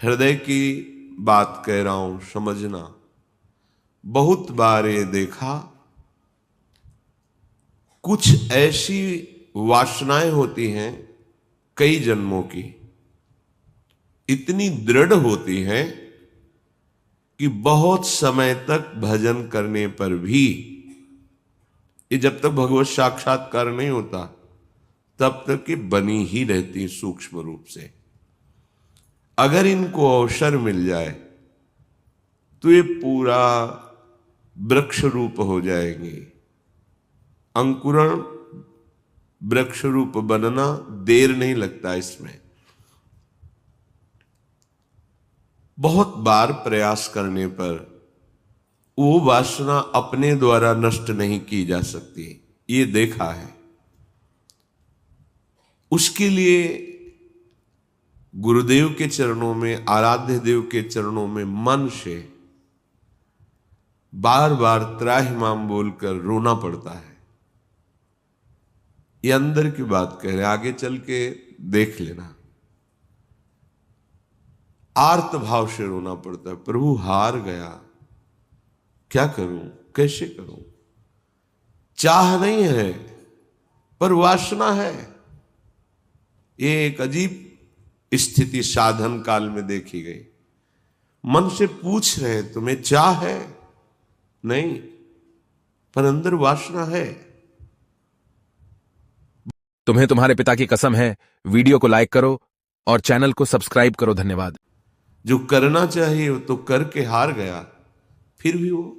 हृदय की बात कह रहा हूं, समझना। बहुत बार ये देखा, कुछ ऐसी वासनाएं होती हैं कई जन्मों की, इतनी दृढ़ होती हैं कि बहुत समय तक भजन करने पर भी, ये जब तक भगवत साक्षात्कार नहीं होता तब तक ये बनी ही रहती सूक्ष्म रूप से। अगर इनको अवसर मिल जाए तो ये पूरा वृक्ष रूप हो जाएंगे। अंकुरण वृक्ष रूप बनना देर नहीं लगता इसमें। बहुत बार प्रयास करने पर वो वासना अपने द्वारा नष्ट नहीं की जा सकती, ये देखा है। उसके लिए गुरुदेव के चरणों में, आराध्य देव के चरणों में मन से बार बार त्राहिमाम बोलकर रोना पड़ता है। ये अंदर की बात कह रहे, आगे चल के देख लेना। आर्त भाव से रोना पड़ता है, प्रभु हार गया, क्या करूं, कैसे करूं। चाह नहीं है पर वासना है। ये एक अजीब स्थिति साधन काल में देखी गई। मन से पूछ रहे तुम्हें चाह है, नहीं, पर अंदर वासना है। तुम्हें तुम्हारे पिता की कसम है, वीडियो को लाइक करो और चैनल को सब्सक्राइब करो। धन्यवाद। जो करना चाहिए वो तो करके हार गया, फिर भी वो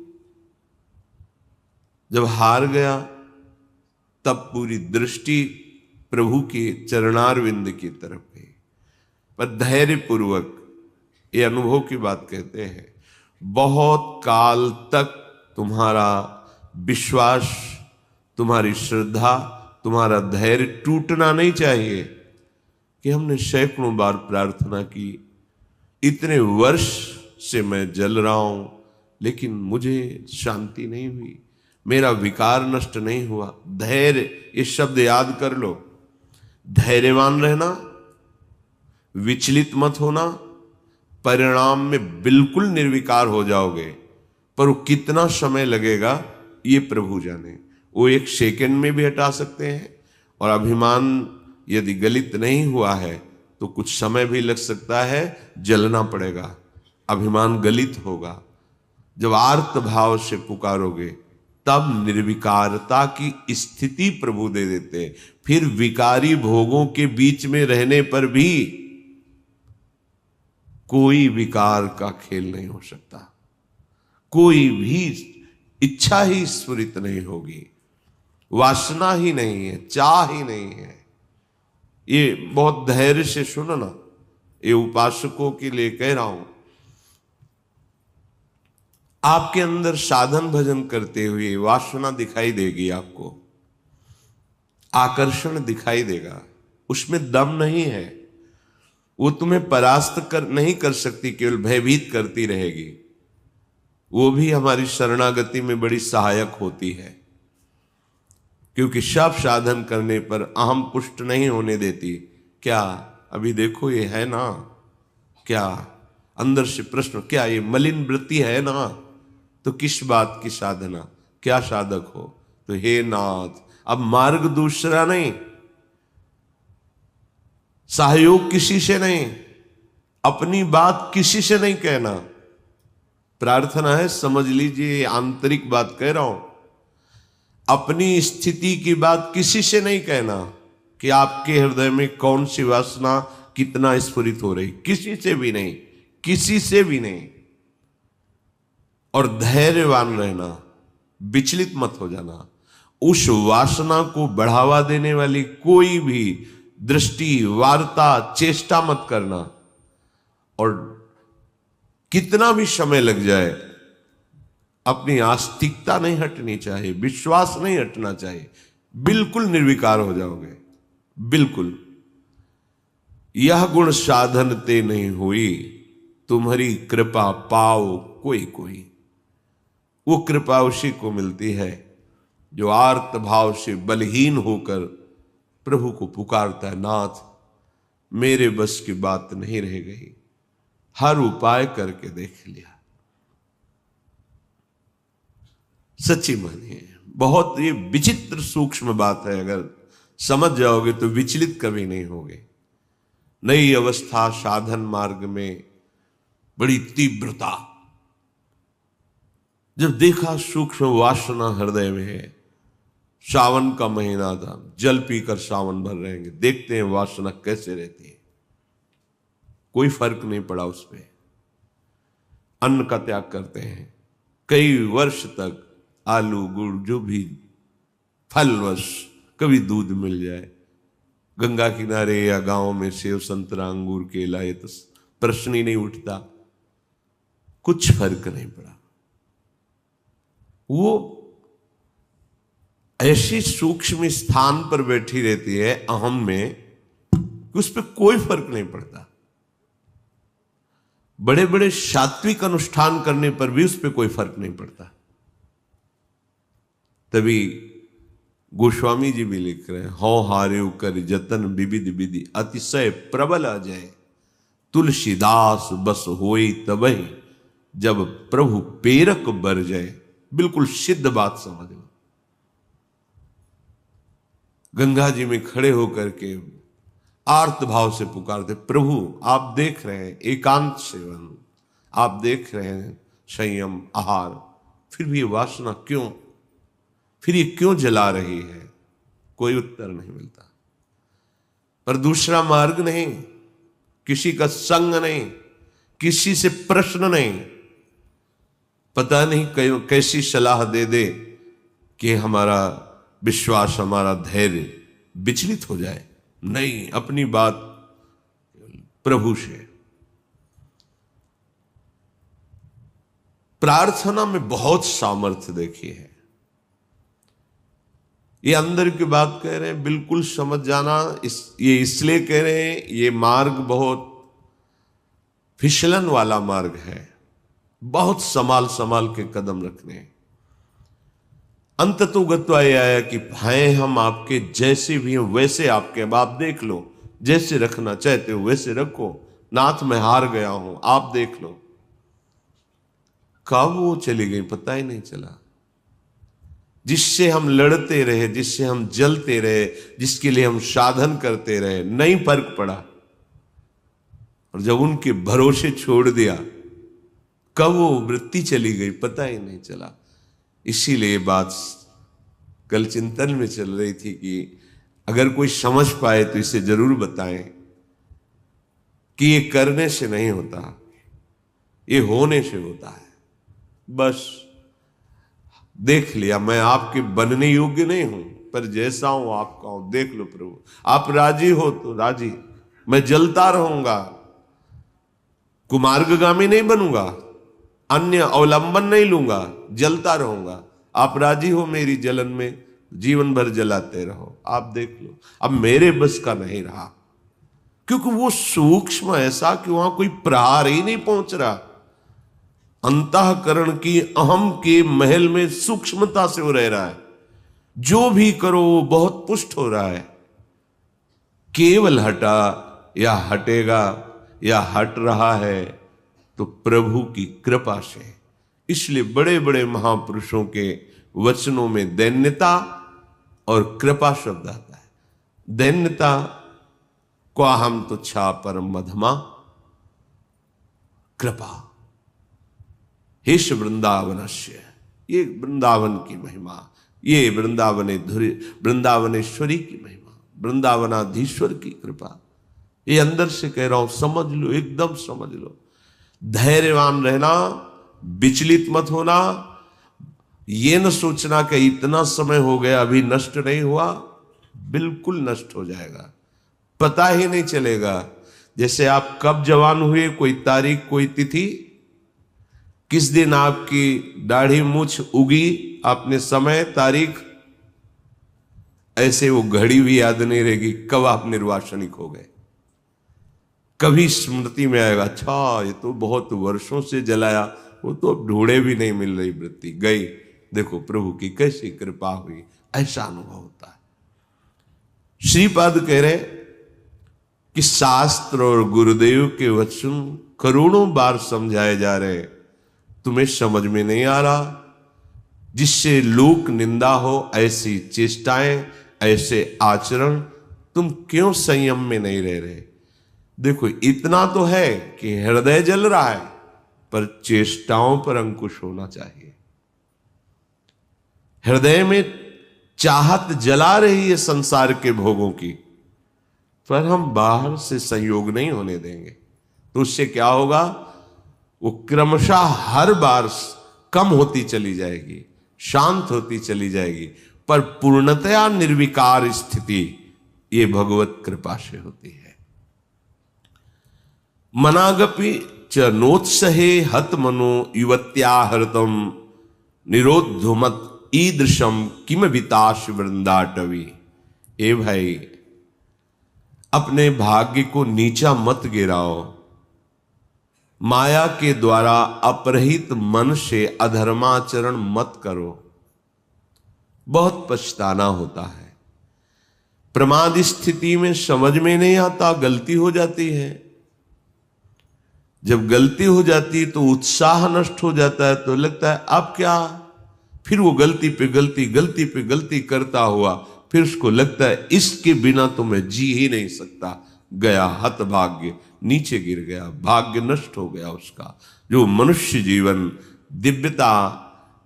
जब हार गया तब पूरी दृष्टि प्रभु के चरणारविंद की तरफ गई। पर धैर्य पूर्वक, ये अनुभव की बात कहते हैं, बहुत काल तक तुम्हारा विश्वास, तुम्हारी श्रद्धा, तुम्हारा धैर्य टूटना नहीं चाहिए। कि हमने सैकड़ों बार प्रार्थना की, इतने वर्ष से मैं जल रहा हूं लेकिन मुझे शांति नहीं हुई, मेरा विकार नष्ट नहीं हुआ। धैर्य, ये शब्द याद कर लो। धैर्यवान रहना, विचलित मत होना, परिणाम में बिल्कुल निर्विकार हो जाओगे। पर वो कितना समय लगेगा ये प्रभु जाने। वो एक सेकंड में भी हटा सकते हैं। और अभिमान यदि गलित नहीं हुआ है तो कुछ समय भी लग सकता है, जलना पड़ेगा, अभिमान गलित होगा। जब आर्त भाव से पुकारोगे तब निर्विकारता की स्थिति प्रभु दे देते हैं। फिर विकारी भोगों के बीच में रहने पर भी कोई विकार का खेल नहीं हो सकता, कोई भी इच्छा ही स्फुरित नहीं होगी, वासना ही नहीं है, चाह ही नहीं है। ये बहुत धैर्य से सुनना, ये उपासकों के लिए कह रहा हूं। आपके अंदर साधन भजन करते हुए वासना दिखाई देगी, आपको आकर्षण दिखाई देगा, उसमें दम नहीं है। वो तुम्हें परास्त नहीं कर सकती, केवल भयभीत करती रहेगी। वो भी हमारी शरणागति में बड़ी सहायक होती है, क्योंकि सब साधन करने पर अहम पुष्ट नहीं होने देती। क्या अभी देखो ये है ना, क्या अंदर से प्रश्न, क्या ये मलिन वृत्ति है ना, तो किस बात की साधना, क्या साधक हो। तो हे नाथ, अब मार्ग दूसरा नहीं, सहयोग किसी से नहीं, अपनी बात किसी से नहीं कहना। प्रार्थना है, समझ लीजिए, आंतरिक बात कह रहा हूं। अपनी स्थिति की बात किसी से नहीं कहना कि आपके हृदय में कौन सी वासना कितना स्फुरित हो रही, किसी से भी नहीं, किसी से भी नहीं। और धैर्यवान रहना, विचलित मत हो जाना। उस वासना को बढ़ावा देने वाली कोई भी दृष्टि, वार्ता, चेष्टा मत करना। और कितना भी समय लग जाए, अपनी आस्तिकता नहीं हटनी चाहिए, विश्वास नहीं हटना चाहिए। बिल्कुल निर्विकार हो जाओगे, बिल्कुल। यह गुण साधन ते नहीं हुई, तुम्हारी कृपा पाओ कोई कोई। वो कृपा उसी को मिलती है जो आर्त भाव से बलहीन होकर प्रभु को पुकारता है, नाथ मेरे बस की बात नहीं रह गई, हर उपाय करके देख लिया। सच्ची मानिए, बहुत ये विचित्र सूक्ष्म बात है, अगर समझ जाओगे तो विचलित कभी नहीं होगे। नई अवस्था साधन मार्ग में बड़ी तीव्रता, जब देखा सूक्ष्म वासना हृदय में है। सावन का महीना था, जल पीकर सावन भर रहेंगे, देखते हैं वासना कैसे रहती है। कोई फर्क नहीं पड़ा उस पर। अन्न का त्याग करते हैं, कई वर्ष तक आलू गुड़ जो भी फलवश, कभी दूध मिल जाए, गंगा किनारे या गांव में सेव संतरा अंगूर केला, ये तो प्रश्न ही नहीं उठता। कुछ फर्क नहीं पड़ा। वो ऐसी सूक्ष्म स्थान पर बैठी रहती है अहम में कि उस पर कोई फर्क नहीं पड़ता। बड़े बड़े सात्विक अनुष्ठान करने पर भी उस पर कोई फर्क नहीं पड़ता। तभी गोस्वामी जी भी लिख रहे हैं, हौ हारे कर जतन विविध विधि अतिशय प्रबल अजय, तुलसीदास बस होई तबहि जब प्रभु पेरक बर जाए। बिल्कुल सिद्ध बात समझ लो। गंगा जी में खड़े होकर के आर्त भाव से पुकारते, प्रभु आप देख रहे हैं एकांत सेवन, आप देख रहे हैं संयम आहार, फिर भी ये वासना क्यों, फिर ये क्यों जला रही है? कोई उत्तर नहीं मिलता। पर दूसरा मार्ग नहीं, किसी का संग नहीं, किसी से प्रश्न नहीं। पता नहीं कैसी सलाह दे दे कि हमारा विश्वास, हमारा धैर्य विचलित हो जाए। नहीं, अपनी बात प्रभु से। प्रार्थना में बहुत सामर्थ्य देखी है। ये अंदर की बात कह रहे हैं, बिल्कुल समझ जाना। ये इसलिए कह रहे हैं, ये मार्ग बहुत फिसलन वाला मार्ग है, बहुत संभाल संभाल के कदम रखने हैं। अंत तो गत्वा ये आया कि हैं हम आपके, जैसे भी हैं वैसे आपके। अब आप देख लो, जैसे रखना चाहते हो वैसे रखो। नाथ मैं हार गया हूं, आप देख लो। कब वो चली गई पता ही नहीं चला। जिससे हम लड़ते रहे, जिससे हम जलते रहे, जिसके लिए हम साधन करते रहे, नहीं फर्क पड़ा। और जब उनके भरोसे छोड़ दिया, कब वो वृत्ति चली गई पता ही नहीं चला। इसीलिए बात कल चिंतन में चल रही थी कि अगर कोई समझ पाए तो इसे जरूर बताएं कि ये करने से नहीं होता, ये होने से होता है। बस देख लिया, मैं आपके बनने योग्य नहीं हूं, पर जैसा हूं आपका हूं। देख लो प्रभु, आप राजी हो तो राजी, मैं जलता रहूंगा, कुमार्गगामी नहीं बनूंगा, अन्य अवलंबन नहीं लूंगा, जलता रहूंगा। आप राजी हो मेरी जलन में, जीवन भर जलाते रहो। आप देख लो, अब मेरे बस का नहीं रहा, क्योंकि वो सूक्ष्म ऐसा कि वहां कोई प्रहार ही नहीं पहुंच रहा। अंतःकरण की अहम के महल में सूक्ष्मता से वो रह रहा है। जो भी करो वो बहुत पुष्ट हो रहा है। केवल हटा या हटेगा या हट रहा है तो प्रभु की कृपा से। इसलिए बड़े बड़े महापुरुषों के वचनों में दैन्यता और कृपा शब्द आता है। दैन्यता को हम तुच्छा परम मधमा कृपा, हेश वृंदावनस्य, ये वृंदावन की महिमा, ये वृंदावनेश्वरी की महिमा, वृंदावनाधीश्वर की कृपा। ये अंदर से कह रहा हूं, समझ लो, एकदम समझ लो। धैर्यवान रहना, विचलित मत होना। ये न सोचना कि इतना समय हो गया अभी नष्ट नहीं हुआ, बिल्कुल नष्ट हो जाएगा, पता ही नहीं चलेगा। जैसे आप कब जवान हुए, कोई तारीख, कोई तिथि, किस दिन आपकी दाढ़ी मूछ उगी, आपने समय तारीख, ऐसे वो घड़ी भी याद नहीं रहेगी कब आप निर्वासनिक हो गए। कभी स्मृति में आएगा, अच्छा ये तो बहुत वर्षों से जलाया, वो तो ढूंढे भी नहीं मिल रही वृत्ति, गई। देखो प्रभु की कैसी कृपा हुई, ऐसा अनुभव होता है। श्रीपाद कह रहे कि शास्त्र और गुरुदेव के वचन करोड़ों बार समझाए जा रहे, तुम्हें समझ में नहीं आ रहा? जिससे लोक निंदा हो, ऐसी चेष्टाएं, ऐसे आचरण, तुम क्यों संयम में नहीं रह रहे? देखो, इतना तो है कि हृदय जल रहा है, पर चेष्टाओं पर अंकुश होना चाहिए। हृदय में चाहत जला रही है संसार के भोगों की, पर हम बाहर से संयोग नहीं होने देंगे। तो उससे क्या होगा? वो क्रमशः हर बार कम होती चली जाएगी, शांत होती चली जाएगी, पर पूर्णतया निर्विकार स्थिति ये भगवत कृपा से होती है। मनागपि च नोत्सहे हत मनो युवत्या हृतम निरोधुमत ईदृशम किम विताश वृंदाटवी। ए भाई, अपने भाग्य को नीचा मत गिराओ। माया के द्वारा अपरहित मन से अधर्माचरण मत करो, बहुत पछताना होता है। प्रमाद स्थिति में समझ में नहीं आता, गलती हो जाती है। जब गलती हो जाती तो उत्साह नष्ट हो जाता है, तो लगता है अब क्या, फिर वो गलती पे गलती, गलती पे गलती करता हुआ, फिर उसको लगता है इसके बिना तो मैं जी ही नहीं सकता। गया हतभाग्य, नीचे गिर गया, भाग्य नष्ट हो गया उसका। जो मनुष्य जीवन, दिव्यता,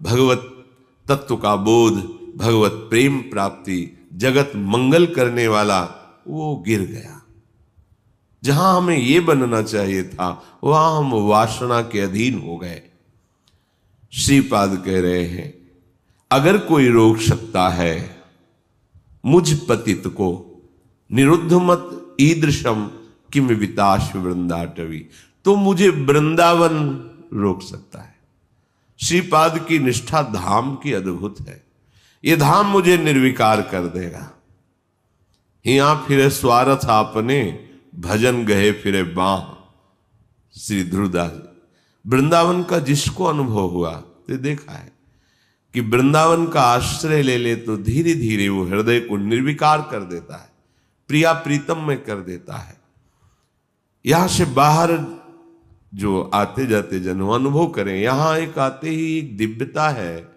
भगवत तत्व का बोध, भगवत प्रेम प्राप्ति, जगत मंगल करने वाला, वो गिर गया। जहां हमें ये बनना चाहिए था, वहां हम वासना के अधीन हो गए। श्रीपाद कह रहे हैं, अगर कोई रोक सकता है मुझ पतित को, निरुद्ध मत ईदृशम किम विताश वृंदाटवी, तो मुझे वृंदावन रोक सकता है। श्रीपाद की निष्ठा धाम की अद्भुत है। ये धाम मुझे निर्विकार कर देगा। हिया फिरे स्वार्थ आपने, भजन गए फिरे बाह। श्री ध्रुवदास। वृंदावन का जिसको अनुभव हुआ तो देखा है कि वृंदावन का आश्रय ले ले तो धीरे धीरे वो हृदय को निर्विकार कर देता है, प्रिया प्रीतम में कर देता है। यहां से बाहर जो आते जाते जन अनुभव करें, यहां एक आते ही एक दिव्यता है,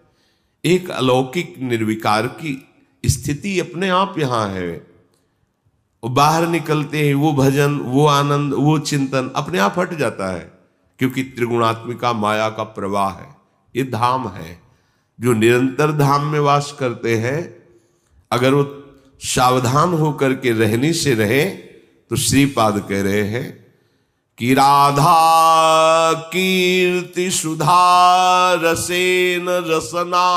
एक अलौकिक निर्विकार की स्थिति अपने आप यहां है। और बाहर निकलते ही वो भजन, वो आनंद, वो चिंतन अपने आप हट जाता है, क्योंकि त्रिगुणात्मिका माया का प्रवाह है। ये धाम है। जो निरंतर धाम में वास करते हैं, अगर वो सावधान होकर के रहने से रहे, तो श्रीपाद कह रहे हैं कि राधा कीर्ति सुधा रसेन रसना,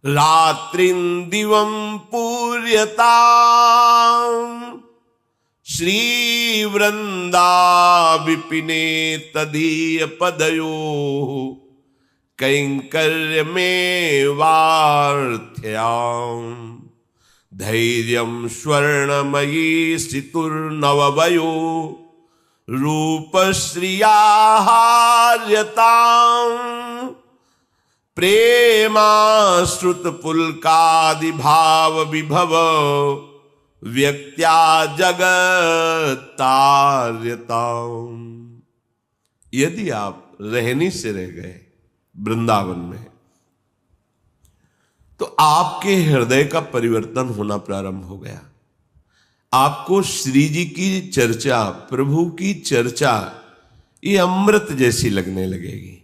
रात्रिं दिवं पूर्यता, श्री वृंदा विपिने तदीय पदयो, कैंकर्य में वार्थ्याम, धैर्यं स्वर्णमयी सितुर्नववयो, रूपश्रिया हार्यताम्, प्रेमाश्रुत पुलकादि भाव विभव, व्यक्त्या जगत्तार्यताम्। यदि आप रहनी से रह गए वृंदावन में, तो आपके हृदय का परिवर्तन होना प्रारंभ हो गया। आपको श्री जी की चर्चा, प्रभु की चर्चा, ये अमृत जैसी लगने लगेगी।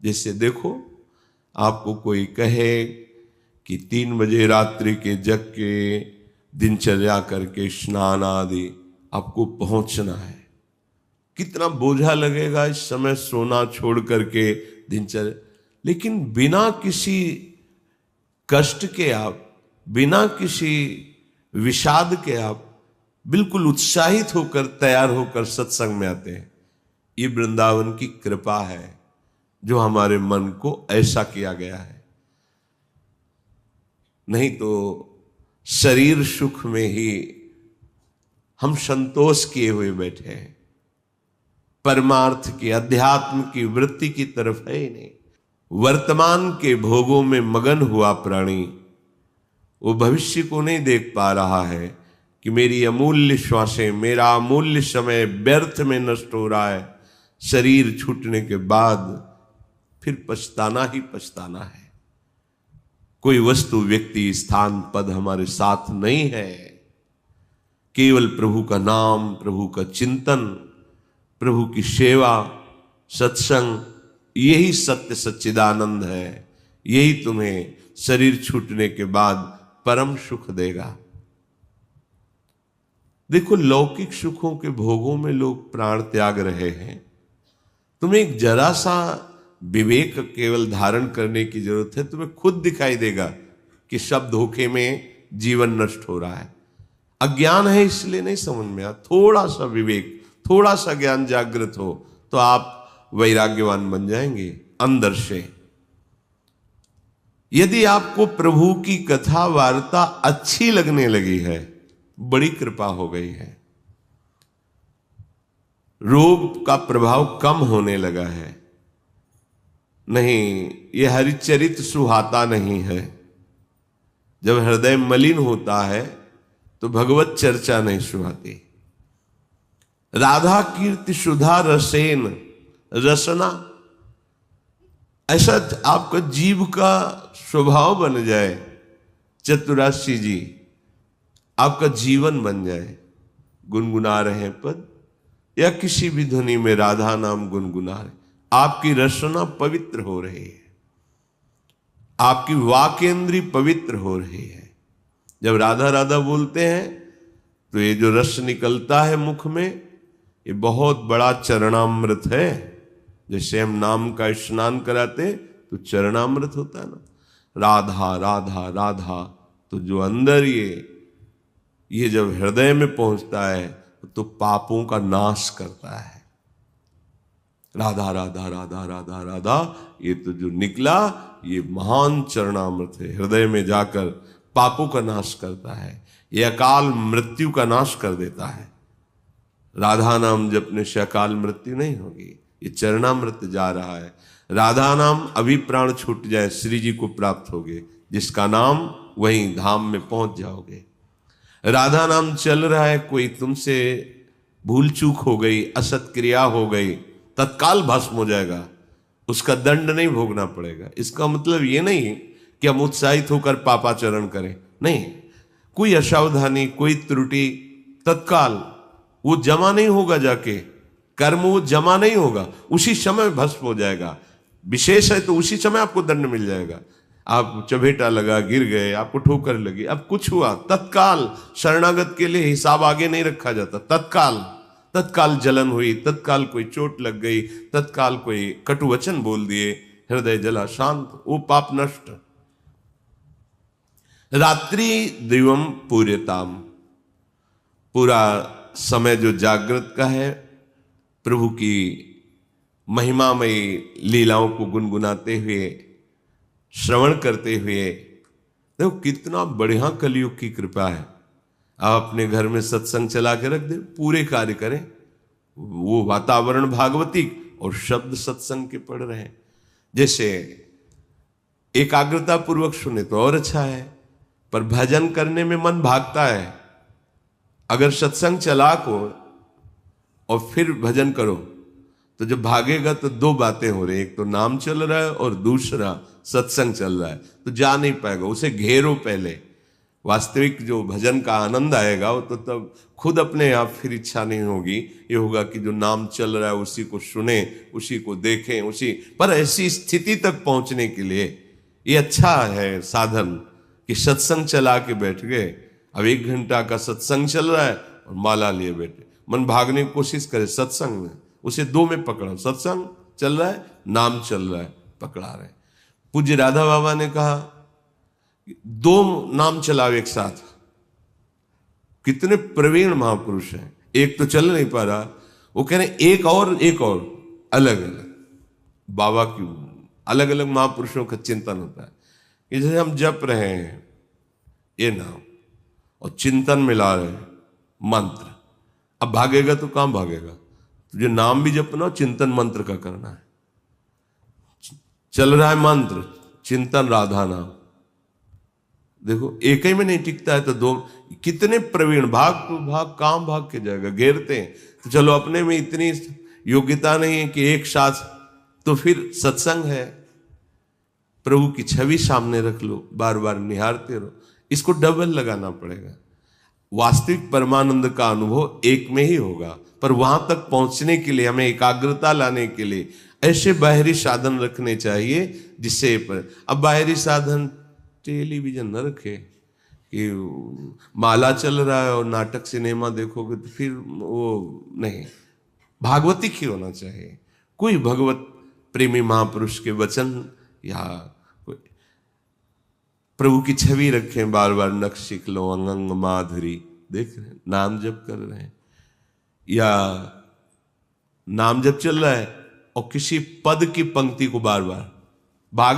जैसे देखो, आपको कोई कहे कि 3 बजे रात्रि के जग के दिनचर्या करके स्नान आदि आपको पहुंचना है, कितना बोझा लगेगा इस समय सोना छोड़ करके दिनचर्या। लेकिन बिना किसी कष्ट के आप, बिना किसी विषाद के आप बिल्कुल उत्साहित होकर, तैयार होकर सत्संग में आते हैं। ये वृंदावन की कृपा है, जो हमारे मन को ऐसा किया गया है। नहीं तो शरीर सुख में ही हम संतोष किए हुए बैठे हैं, परमार्थ की, अध्यात्म की वृत्ति की तरफ है ही नहीं। वर्तमान के भोगों में मगन हुआ प्राणी वो भविष्य को नहीं देख पा रहा है कि मेरी अमूल्य श्वासें, मेरा अमूल्य समय व्यर्थ में नष्ट हो रहा है। शरीर छूटने के बाद फिर पछताना ही पछताना है। कोई वस्तु, व्यक्ति, स्थान, पद हमारे साथ नहीं है। केवल प्रभु का नाम, प्रभु का चिंतन, प्रभु की सेवा, सत्संग, यही सत्य सच्चिदानंद है। यही तुम्हें शरीर छूटने के बाद परम सुख देगा। देखो, लौकिक सुखों के भोगों में लोग प्राण त्याग रहे हैं। तुम्हें एक जरा सा विवेक केवल धारण करने की जरूरत है। तुम्हें खुद दिखाई देगा कि सब धोखे में जीवन नष्ट हो रहा है। अज्ञान है इसलिए नहीं समझ में आ। थोड़ा सा विवेक, थोड़ा सा ज्ञान जागृत हो तो आप वैराग्यवान बन जाएंगे अंदर से। यदि आपको प्रभु की कथा वार्ता अच्छी लगने लगी है, बड़ी कृपा हो गई है। रोग का प्रभाव कम होने लगा है। नहीं, यह हरिचरित सुहाता नहीं है। जब हृदय मलिन होता है तो भगवत चर्चा नहीं सुहाती। राधा कीर्ति सुधा रसेन, रसना, ऐसा आपका जीव का स्वभाव बन जाए। चतुराशी जी, आपका जीवन बन जाए। गुनगुना रहे हैं पद या किसी भी ध्वनि में राधा नाम गुनगुना रहे, आपकी रसना पवित्र हो रही है, आपकी वाकेंद्री पवित्र हो रही है। जब राधा राधा बोलते हैं तो ये जो रस निकलता है मुख में, ये बहुत बड़ा चरणामृत है। जैसे हम नाम का स्नान कराते तो चरणामृत होता है ना। राधा राधा राधा, तो जो अंदर ये जब हृदय में पहुंचता है तो पापों का नाश करता है। राधा राधा राधा राधा राधा, ये तो जो निकला ये महान चरणामृत है। हृदय में जाकर पापों का नाश करता है, ये अकाल मृत्यु का नाश कर देता है। राधा नाम जपने से अकाल मृत्यु नहीं होगी, ये चरणामृत जा रहा है। राधा नाम अभी प्राण छूट जाए श्री जी को प्राप्त होगे, जिसका नाम वहीं धाम में पहुंच जाओगे। राधा नाम चल रहा है, कोई तुमसे भूल चूक हो गई, असत क्रिया हो गई, तत्काल भस्म हो जाएगा, उसका दंड नहीं भोगना पड़ेगा। इसका मतलब ये नहीं कि हम उत्साहित होकर पापाचरण करें, नहीं। कोई असावधानी, कोई त्रुटि, तत्काल वो जमा नहीं होगा, जाके कर्म वो जमा नहीं होगा, उसी समय भस्म हो जाएगा। विशेष है तो उसी समय आपको दंड मिल जाएगा। आप चबेटा लगा, गिर गए, आपको ठोकर लगी, अब कुछ हुआ, तत्काल शरणागत के लिए हिसाब आगे नहीं रखा जाता। तत्काल जलन हुई, तत्काल कोई चोट लग गई, तत्काल कोई कटु वचन बोल दिए, हृदय जला, शांत, वो पाप नष्ट। रात्रि दिवम पूर्यताम, पूरा समय जो जागृत का है, प्रभु की महिमामयी लीलाओं को गुनगुनाते हुए, श्रवण करते हुए। देखो कितना बढ़िया कलयुग की कृपा है। आप अपने घर में सत्संग चला के रख दे, पूरे कार्य करें, वो वातावरण भागवतिक और शब्द सत्संग के पढ़ रहे हैं। जैसे एकाग्रता पूर्वक सुने तो और अच्छा है, पर भजन करने में मन भागता है। अगर सत्संग चला को और फिर भजन करो तो जब भागेगा तो दो बातें हो रही, एक तो नाम चल रहा है और दूसरा सत्संग चल रहा है, तो जा नहीं पाएगा। उसे घेरो पहले। वास्तविक जो भजन का आनंद आएगा वो तो तब खुद अपने आप फिर इच्छा नहीं होगी, ये होगा कि जो नाम चल रहा है उसी को सुने, उसी को देखें, उसी पर। ऐसी स्थिति तक पहुंचने के लिए ये अच्छा है साधन कि सत्संग चला के बैठ गए। अब 1 घंटा का सत्संग चल रहा है और माला लिए बैठे, मन भागने की कोशिश करे सत्संग में, उसे 2 में पकड़ो। सत्संग चल रहा है, नाम चल रहा है, पकड़ा रहे। पूज्य राधा बाबा ने कहा 2 नाम चलाओ एक साथ। कितने प्रवीण महापुरुष हैं, एक तो चल नहीं पा रहा, वो कह रहे एक और अलग अलग। बाबा की अलग अलग महापुरुषों का चिंतन होता है कि जैसे हम जप रहे हैं ये नाम और चिंतन मिला रहे हैं मंत्र। अब भागेगा तो कहां भागेगा? तुझे नाम भी जपना हो, चिंतन मंत्र का करना है। चल रहा है मंत्र, चिंतन राधा नाम, देखो एक ही में नहीं टिकता है तो दो, कितने प्रवीण भाग तो भाग काम भाग के जाएगा, घेरते हैं। तो चलो अपने में इतनी योग्यता नहीं है कि एक साथ, तो फिर सत्संग है, प्रभु की छवि सामने रख लो, बार बार निहारते रहो, इसको डबल लगाना पड़ेगा। वास्तविक परमानंद का अनुभव एक में ही होगा, पर वहां तक पहुंचने के लिए हमें एकाग्रता लाने के लिए ऐसे बाहरी साधन रखने चाहिए जिससे अब बाहरी साधन टेलीविजन न रखे कि माला चल रहा है और नाटक सिनेमा देखोगे तो फिर वो नहीं, भागवतिक ही होना चाहिए। कोई भगवत प्रेमी महापुरुष के वचन या कोई प्रभु की छवि रखें, बार बार नक्श सीख लो, अंगंग माधुरी देख रहे हैं, नाम जप कर रहे हैं या नाम जप चल रहा है और किसी पद की पंक्ति को बार बार भाग